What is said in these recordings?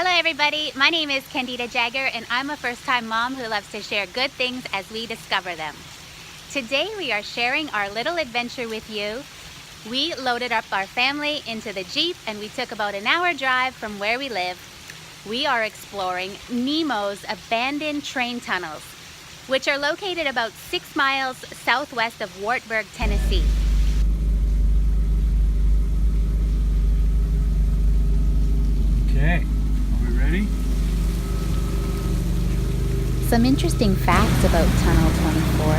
Hello everybody, my name is Candida Jagger and I'm a first-time mom who loves to share good things as we discover them. Today we are sharing our little adventure with you. We loaded up our family into the Jeep and we took about an hour drive from where we live. We are exploring Nemo's abandoned train tunnels, which are located about 6 miles southwest of Wartburg, Tennessee. Okay, are we ready? Some interesting facts about Tunnel 24.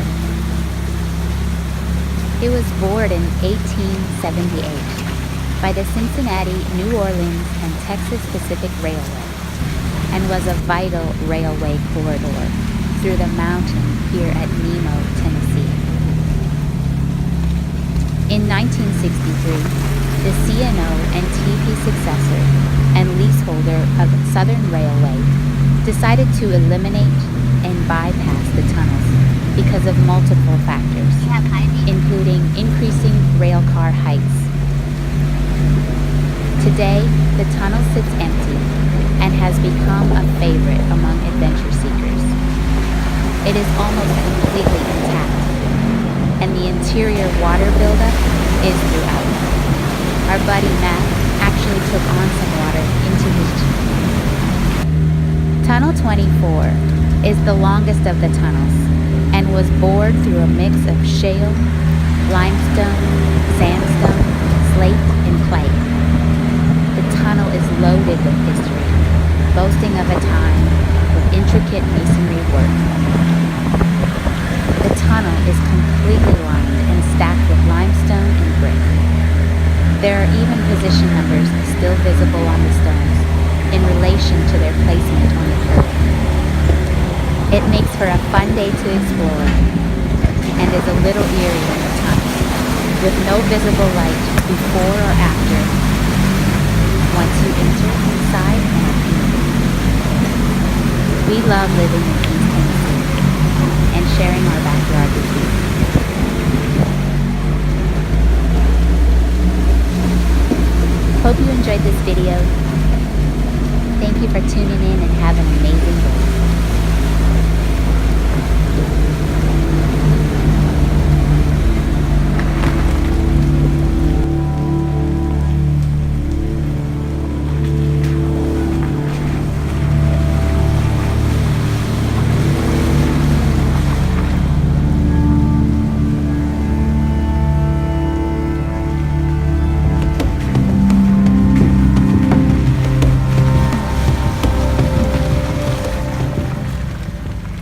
It was bored in 1878 by the Cincinnati, New Orleans, and Texas Pacific Railway and was a vital railway corridor through the mountain here at Nemo, Tennessee. In 1963, the C&O and TP successor and leaseholder of Southern Railway decided to eliminate and bypass the tunnels because of multiple factors, including increasing railcar heights. Today, the tunnel sits empty and has become a favorite among adventure seekers. It is almost completely intact, and the interior water buildup is throughout. Our buddy Matt actually took on some water into his Jeep. Tunnel 24 is the longest of the tunnels and was bored through a mix of shale, limestone, sandstone, slate, and clay. The tunnel is loaded with history, boasting of a time with intricate masonry work. The tunnel is completely lined and stacked with limestone and brick. There are even position numbers still visible on the stones in relation to their placement on the curve. It makes for a fun day to explore and is a little eerie in the tunnel, with no visible light before or after once you enter inside and are in. We love living in East Tennessee and sharing our backyard with you. Hope you enjoyed this video. Thank you for tuning in and have an amazing day.